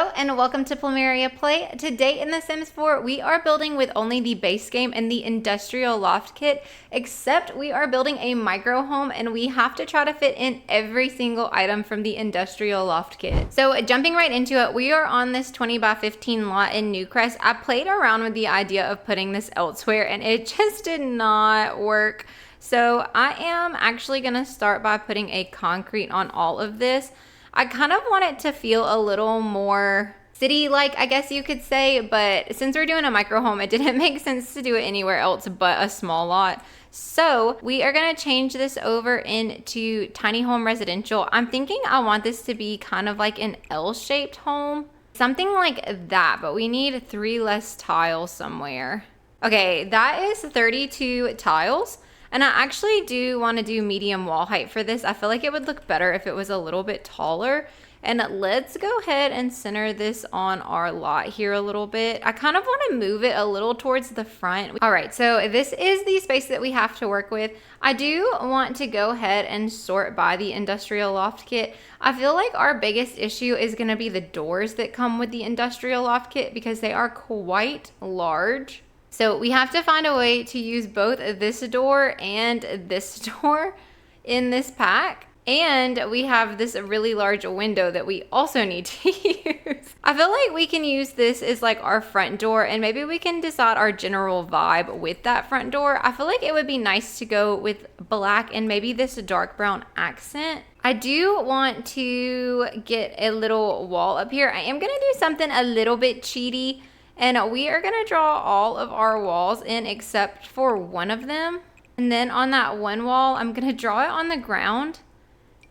Hello and welcome to Plumeria Play. Today in The Sims 4, we are building with only the base game and the industrial loft kit, except we are building a micro home and we have to try to fit in every single item from the industrial loft kit. So jumping right into it, we are on this 20 by 15 lot in Newcrest. I played around with the idea of putting this elsewhere and it just did not work. So I am actually gonna start by putting a concrete on all of this. I kind of want it to feel a little more city-like, I guess you could say, but since we're doing a micro home, it didn't make sense to do it anywhere else but a small lot. So we are gonna change this over into tiny home residential. I'm thinking I want this to be kind of like an L-shaped home, something like that, but we need 3 less tiles somewhere. Okay, that is 32 tiles. And I actually do want to do medium wall height for this. I feel like it would look better if it was a little bit taller. And let's go ahead and center this on our lot here a little bit. I kind of want to move it a little towards the front. All right, so this is the space that we have to work with. I do want to go ahead and sort by the industrial loft kit. I feel like our biggest issue is going to be the doors that come with the industrial loft kit because they are quite large. So we have to find a way to use both this door and this door in this pack. And we have this really large window that we also need to use. I feel like we can use this as like our front door and maybe we can decide our general vibe with that front door. I feel like it would be nice to go with black and maybe this dark brown accent. I do want to get a little wall up here. I am gonna do something a little bit cheaty. And we are gonna draw all of our walls in except for one of them. And then on that one wall, I'm gonna draw it on the ground.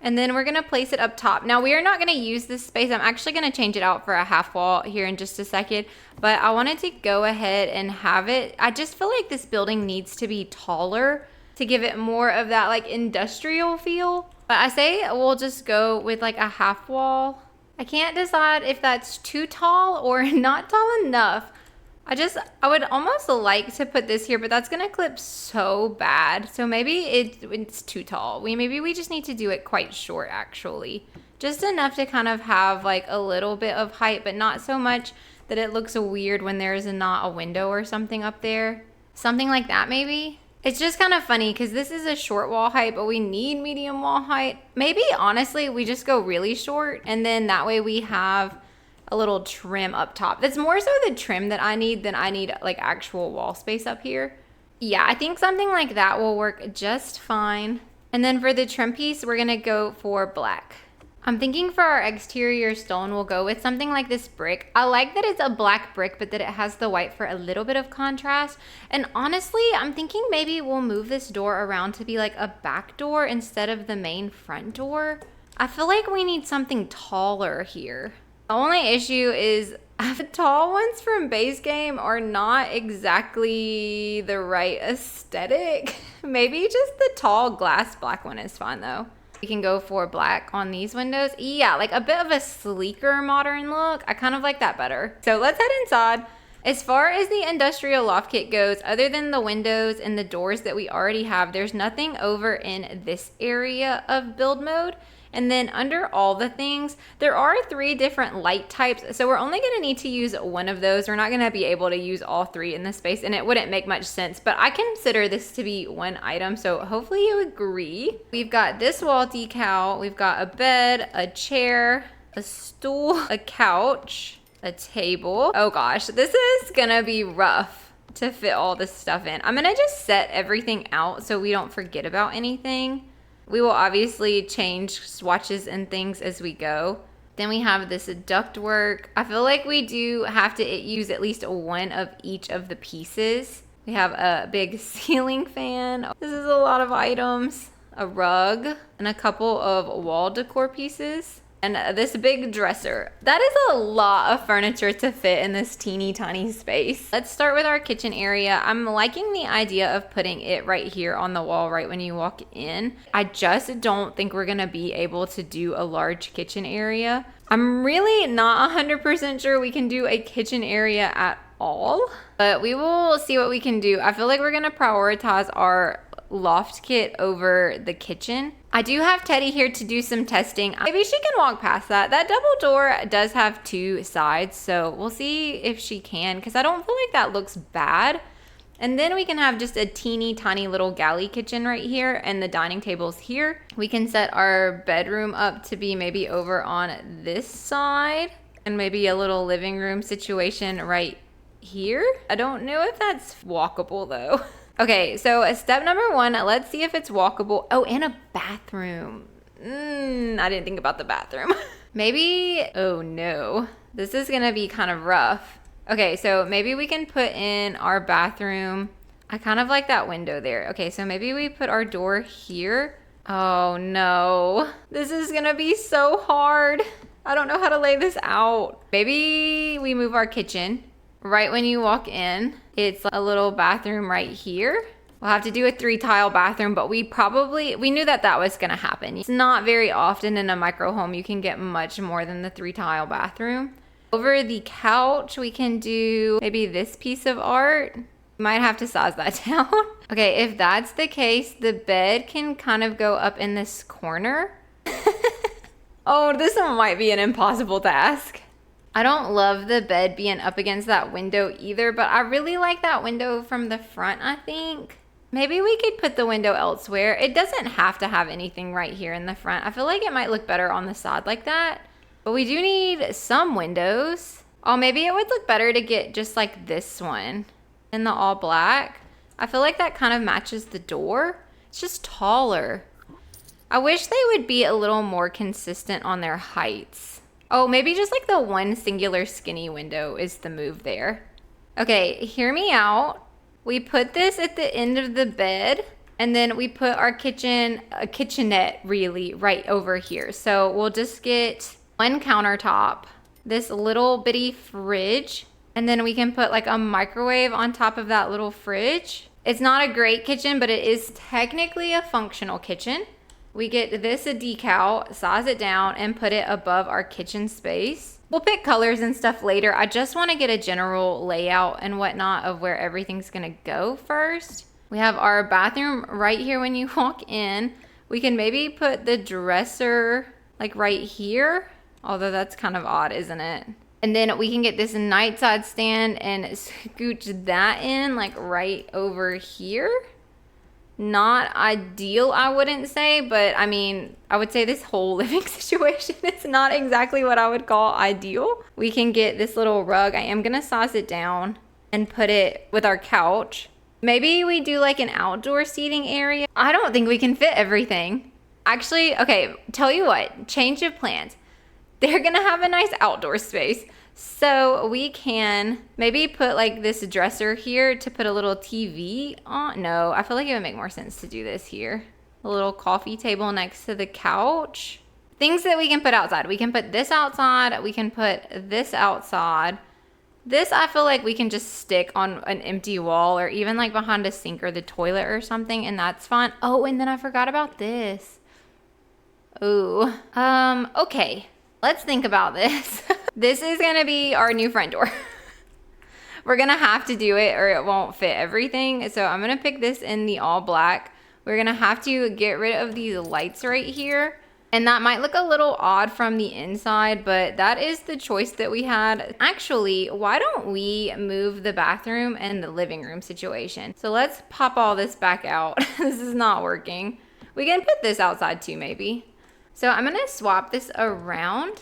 And then we're gonna place it up top. Now we are not gonna use this space. I'm actually gonna change it out for a half wall here in just a second. But I wanted to go ahead and have it. I just feel like this building needs to be taller to give it more of that like industrial feel. But I say we'll just go with like a half wall. I can't decide if that's too tall or not tall enough. I would almost like to put this here, but that's gonna clip so bad. So maybe it's too tall. Maybe we just need to do it quite short actually. Just enough to kind of have like a little bit of height, but not so much that it looks weird when there's not a window or something up there. Something like that maybe. It's just kind of funny because this is a short wall height, but we need medium wall height. Maybe, honestly, we just go really short, and then that way we have a little trim up top. That's more so the trim that I need than I need, like, actual wall space up here. Yeah, I think something like that will work just fine. And then for the trim piece, we're going to go for black. I'm thinking for our exterior stone, we'll go with something like this brick. I like that it's a black brick, but that it has the white for a little bit of contrast. And honestly, I'm thinking maybe we'll move this door around to be like a back door instead of the main front door. I feel like we need something taller here. The only issue is the tall ones from base game are not exactly the right aesthetic. Maybe just the tall glass black one is fine though. We can go for black on these windows. Yeah, like a bit of a sleeker modern look. I kind of like that better. So let's head inside. As far as the industrial loft kit goes, other than the windows and the doors that we already have, there's nothing over in this area of build mode. And then under all the things, there are 3 different light types. So we're only gonna need to use one of those. We're not gonna be able to use all 3 in this space and it wouldn't make much sense, but I consider this to be one item. So hopefully you agree. We've got this wall decal. We've got a bed, a chair, a stool, a couch, a table. Oh gosh, this is gonna be rough to fit all this stuff in. I'm gonna just set everything out so we don't forget about anything. We will obviously change swatches and things as we go. Then we have this ductwork. I feel like we do have to use at least one of each of the pieces. We have a big ceiling fan. This is a lot of items. A rug and a couple of wall decor pieces. And this big dresser. That is a lot of furniture to fit in this teeny tiny space. Let's start with our kitchen area. I'm liking the idea of putting it right here on the wall right when you walk in. I just don't think we're gonna be able to do a large kitchen area. I'm really not 100% sure we can do a kitchen area at all, but we will see what we can do. I feel like we're gonna prioritize our loft kit over the kitchen. I do have Teddy here to do some testing. Maybe she can walk past that. That double door does have 2 sides, so we'll see if she can, because I don't feel like that looks bad. And then we can have just a teeny tiny little galley kitchen right here, and the dining table's here. We can set our bedroom up to be maybe over on this side, and maybe a little living room situation right here. I don't know if that's walkable though. Okay, so step number 1, let's see if it's walkable. Oh, and a bathroom. I didn't think about the bathroom. Maybe, oh no, this is gonna be kind of rough. Okay, so maybe we can put in our bathroom. I kind of like that window there. Okay, so maybe we put our door here. Oh no, this is gonna be so hard. I don't know how to lay this out. Maybe we move our kitchen. Right when you walk in, it's a little bathroom right here. We'll have to do a 3-tile bathroom, but we knew that that was gonna happen. It's not very often in a micro home you can get much more than the 3-tile bathroom. Over the couch, we can do maybe this piece of art. Might have to size that down. Okay, if that's the case, the bed can kind of go up in this corner. Oh, this one might be an impossible task. I don't love the bed being up against that window either, but I really like that window from the front, I think. Maybe we could put the window elsewhere. It doesn't have to have anything right here in the front. I feel like it might look better on the side like that, but we do need some windows. Oh, maybe it would look better to get just like this one in the all black. I feel like that kind of matches the door. It's just taller. I wish they would be a little more consistent on their heights. Oh, maybe just like the one singular skinny window is the move there. Okay, hear me out. We put this at the end of the bed, and then we put our kitchenette really right over here. So we'll just get one countertop, this little bitty fridge, and then we can put like a microwave on top of that little fridge. It's not a great kitchen, but it is technically a functional kitchen. We get this a decal, size it down, and put it above our kitchen space. We'll pick colors and stuff later. I just want to get a general layout and whatnot of where everything's gonna go first. We have our bathroom right here when you walk in. We can maybe put the dresser like right here, although that's kind of odd, isn't it? And then we can get this nightside stand and scooch that in like right over here. Not ideal, I wouldn't say, but I mean, I would say this whole living situation is not exactly what I would call ideal. We can get this little rug. I am gonna size it down and put it with our couch. Maybe we do like an outdoor seating area. I don't think we can fit everything. Actually, okay, tell you what, change of plans. They're gonna have a nice outdoor space. So we can maybe put like this dresser here to put a little TV on. No, I feel like it would make more sense to do this here. A little coffee table next to the couch. Things that we can put outside. We can put this outside. We can put this outside. This I feel like we can just stick on an empty wall or even like behind a sink or the toilet or something, and that's fine. Oh, and then I forgot about this. Ooh. Okay. Let's think about this. This is gonna be our new front door. We're gonna have to do it or it won't fit everything. So I'm gonna pick this in the all black. We're gonna have to get rid of these lights right here. And that might look a little odd from the inside, but that is the choice that we had. Actually, why don't we move the bathroom and the living room situation? So let's pop all this back out. This is not working. We can put this outside too, maybe. So I'm gonna swap this around.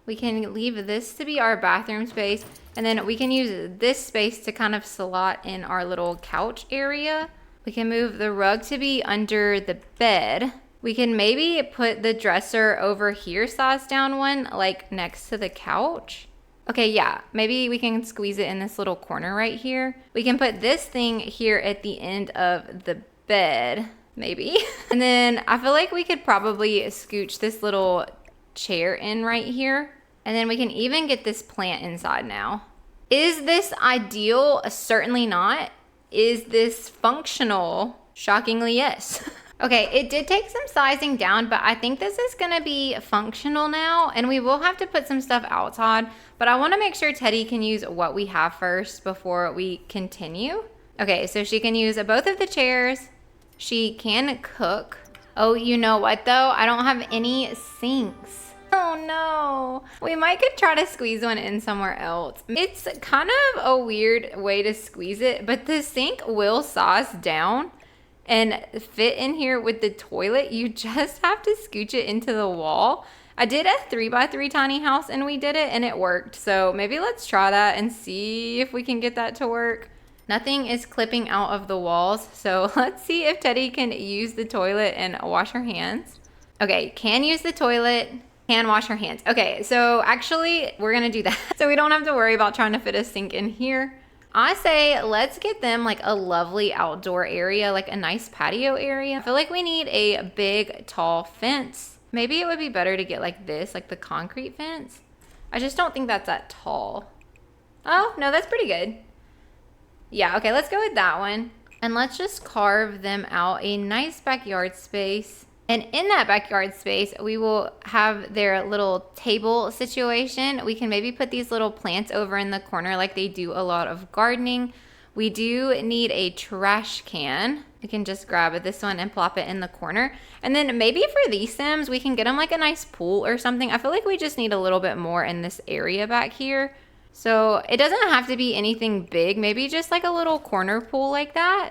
We can leave this to be our bathroom space, and then we can use this space to kind of slot in our little couch area. We can move the rug to be under the bed. We can maybe put the dresser over here, size down one, like next to the couch. Okay, yeah, maybe we can squeeze it in this little corner right here. We can put this thing here at the end of the bed. Maybe. And then I feel like we could probably scooch this little chair in right here. And then we can even get this plant inside now. Is this ideal? Certainly not. Is this functional? Shockingly, yes. Okay, it did take some sizing down, but I think this is gonna be functional now, and we will have to put some stuff outside, but I wanna make sure Teddy can use what we have first before we continue. Okay, so she can use both of the chairs. She can cook. Oh, you know what though? I don't have any sinks. Oh no. We might could try to squeeze one in somewhere else. It's kind of a weird way to squeeze it, but the sink will sauce down and fit in here with the toilet. You just have to scooch it into the wall. I did a 3x3 tiny house and we did it and it worked. So maybe let's try that and see if we can get that to work. Nothing is clipping out of the walls. So let's see if Teddy can use the toilet and wash her hands. Okay, can use the toilet, can wash her hands. Okay, so actually we're gonna do that. So we don't have to worry about trying to fit a sink in here. I say let's get them like a lovely outdoor area, like a nice patio area. I feel like we need a big, tall fence. Maybe it would be better to get like this, like the concrete fence. I just don't think that's that tall. Oh, no, that's pretty good. Yeah, okay, let's go with that one. And let's just carve them out a nice backyard space. And in that backyard space, we will have their little table situation. We can maybe put these little plants over in the corner like they do a lot of gardening. We do need a trash can. We can just grab this one and plop it in the corner. And then maybe for these Sims, we can get them like a nice pool or something. I feel like we just need a little bit more in this area back here. So it doesn't have to be anything big, maybe just like a little corner pool like that.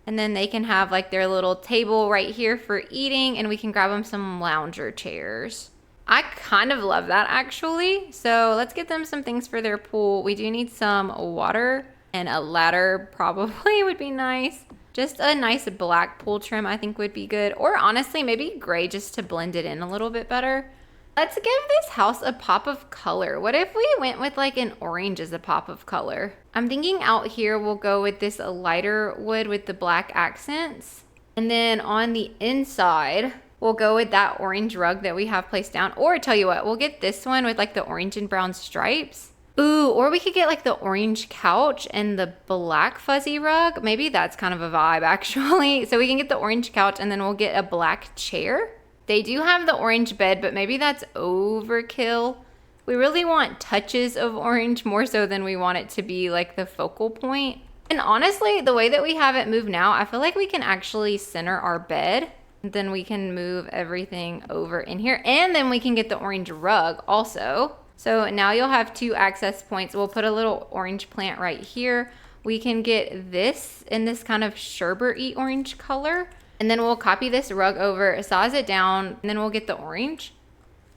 And then they can have like their little table right here for eating, and we can grab them some lounger chairs. I kind of love that actually. So let's get them some things for their pool. We do need some water and a ladder probably would be nice. Just a nice black pool trim I think would be good. Or honestly, maybe gray just to blend it in a little bit better. Let's give this house a pop of color. What if we went with like an orange as a pop of color? I'm thinking out here we'll go with this lighter wood with the black accents. And then on the inside, we'll go with that orange rug that we have placed down. Or tell you what, we'll get this one with like the orange and brown stripes. Ooh, or we could get like the orange couch and the black fuzzy rug. Maybe that's kind of a vibe actually. So we can get the orange couch and then we'll get a black chair. They do have the orange bed, but maybe that's overkill. We really want touches of orange more so than we want it to be like the focal point. And honestly, the way that we have it moved now, I feel like we can actually center our bed. Then we can move everything over in here. And then we can get the orange rug also. So now you'll have 2 access points. We'll put a little orange plant right here. We can get this in this kind of sherbet-y orange color. And then we'll copy this rug over, size it down, and then we'll get the orange.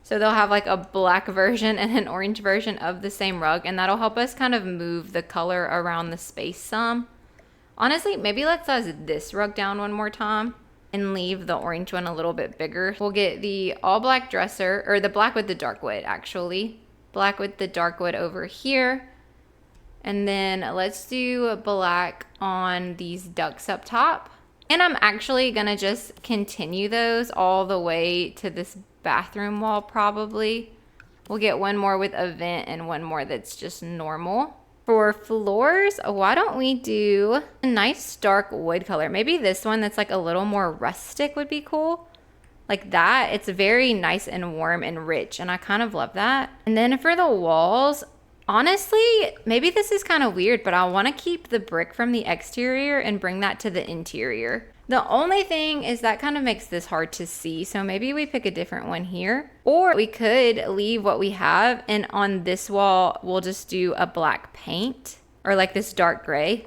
So they'll have like a black version and an orange version of the same rug, and that'll help us kind of move the color around the space some. Honestly, maybe let's size this rug down one more time and leave the orange one a little bit bigger. We'll get the all black dresser, or the black with the dark wood actually. Black with the dark wood over here. And then let's do black on these ducks up top. And I'm actually gonna just continue those all the way to this bathroom wall probably. We'll get one more with a vent and one more that's just normal. For floors, why don't we do a nice dark wood color? Maybe this one that's like a little more rustic would be cool. Like that, it's very nice and warm and rich, and I kind of love that. And then for the walls, honestly, maybe this is kind of weird, but I want to keep the brick from the exterior and bring that to the interior. The only thing is that kind of makes this hard to see, so maybe we pick a different one here. Or we could leave what we have, and on this wall, we'll just do a black paint, or like this dark gray.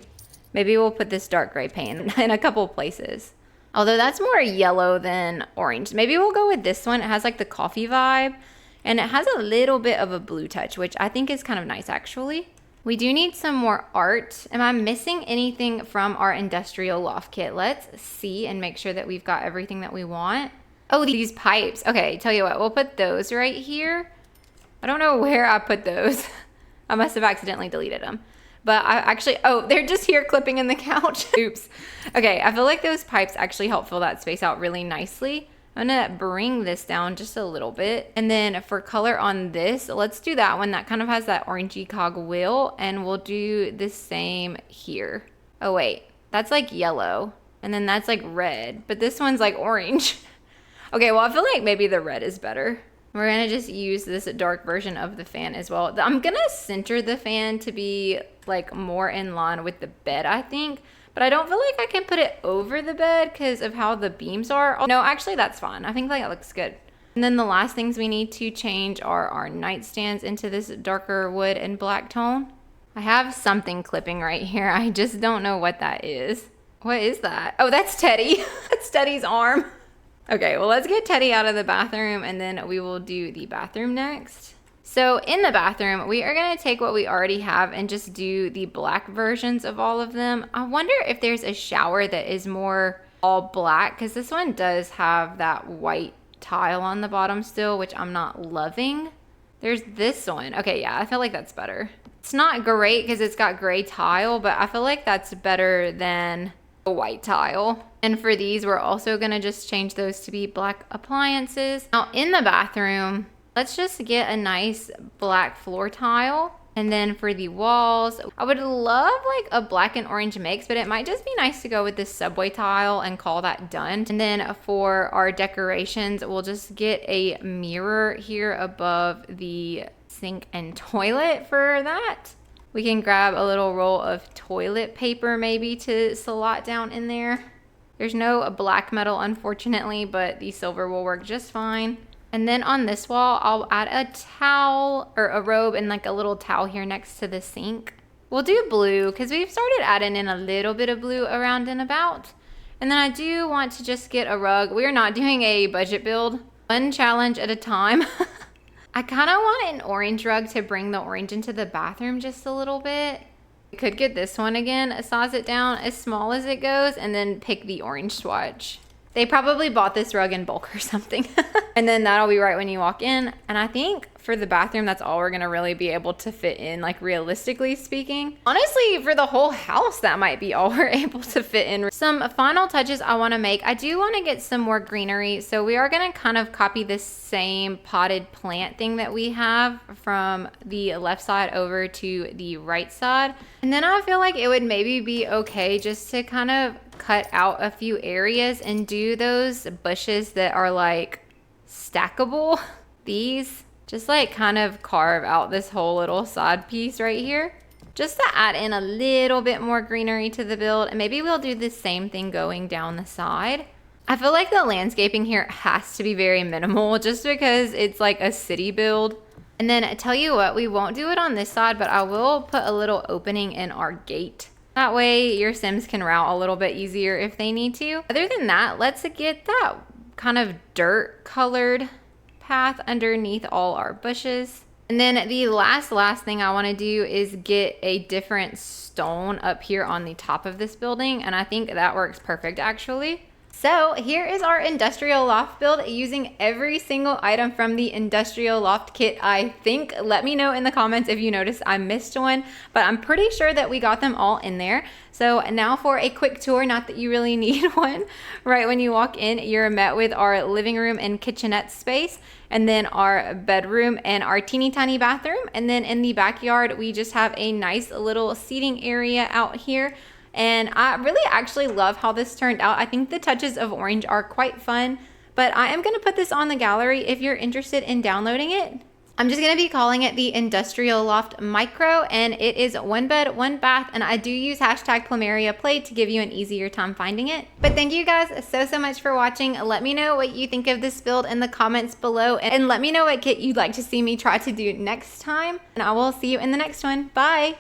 Maybe we'll put this dark gray paint in a couple places. Although that's more yellow than orange. Maybe we'll go with this one. It has like the coffee vibe. And it has a little bit of a blue touch, which I think is kind of nice actually. We do need some more art. Am I missing anything from our industrial loft kit? Let's see and make sure that we've got everything that we want. Oh, these pipes. Okay, tell you what, we'll put those right here. I don't know where I put those. I must have accidentally deleted them. But I actually, oh, they're just here clipping in the couch. Oops. Okay, I feel like those pipes actually help fill that space out really nicely. I'm gonna bring this down just a little bit. And then for color on this, let's do that one. That kind of has that orangey cog wheel, and we'll do the same here. Oh wait, that's like yellow. And then that's like red, but this one's like orange. Okay, well I feel like maybe the red is better. We're gonna just use this dark version of the fan as well. I'm gonna center the fan to be like more in line with the bed, I think. but I don't feel like I can put it over the bed because of how the beams are. Oh, no, actually that's fine. I think like it looks good. And then the last things we need to change are our nightstands into this darker wood and black tone. I have something clipping right here. I just don't know what that is. What is that? Oh, that's Teddy. That's Teddy's arm. Okay, well, let's get Teddy out of the bathroom and then we will do the bathroom next. So in the bathroom, we are gonna take what we already have and just do the black versions of all of them. I wonder if there's a shower that is more all black, because this one does have that white tile on the bottom still, which I'm not loving. There's this one. Okay, yeah, I feel like that's better. It's not great because it's got gray tile, but I feel like that's better than a white tile. And for these, we're also gonna just change those to be black appliances. Now in the bathroom, let's just get a nice black floor tile. And then for the walls, I would love like a black and orange mix, but it might just be nice to go with this subway tile and call that done. And then for our decorations, we'll just get a mirror here above the sink and toilet for that. We can grab a little roll of toilet paper maybe to slot down in there. There's no black metal, unfortunately, but the silver will work just fine. And then on this wall, I'll add a towel or a robe and like a little towel here next to the sink. We'll do blue because we've started adding in a little bit of blue around and about. And then I do want to just get a rug. We're not doing a budget build, one challenge at a time. I kind of want an orange rug to bring the orange into the bathroom just a little bit. We could get this one again, size it down as small as it goes, and then pick the orange swatch. They probably bought this rug in bulk or something. And then that'll be right when you walk in. And I think for the bathroom, that's all we're gonna really be able to fit in, like realistically speaking. Honestly, for the whole house, that might be all we're able to fit in. Some final touches I wanna make. I do wanna get some more greenery. So we are gonna kind of copy this same potted plant thing that we have from the left side over to the right side. And then I feel like it would maybe be okay just to kind of cut out a few areas and do those bushes that are like stackable. These, just like kind of carve out this whole little side piece right here, just to add in a little bit more greenery to the build. And maybe we'll do the same thing going down the side. I feel like the landscaping here has to be very minimal just because it's like a city build. And then I tell you what, we won't do it on this side, but I will put a little opening in our gate. That way your Sims can route a little bit easier if they need to. Other than that, let's get that kind of dirt colored path underneath all our bushes. And then the last thing I want to do is get a different stone up here on the top of this building. And I think that works perfect actually. So here is our industrial loft build using every single item from the industrial loft kit, I think. Let me know in the comments if you notice I missed one, but I'm pretty sure that we got them all in there. So now for a quick tour, not that you really need one. Right when you walk in, you're met with our living room and kitchenette space, and then our bedroom and our teeny tiny bathroom. And then in the backyard, we just have a nice little seating area out here. And I really actually love how this turned out. I think the touches of orange are quite fun, but I am gonna put this on the gallery if you're interested in downloading it. I'm just gonna be calling it the Industrial Loft Micro, and it is 1 bed, 1 bath, and I do use hashtag #PlumeriaPlay to give you an easier time finding it. But thank you guys so much for watching. Let me know what you think of this build in the comments below, and let me know what kit you'd like to see me try to do next time, and I will see you in the next one. Bye!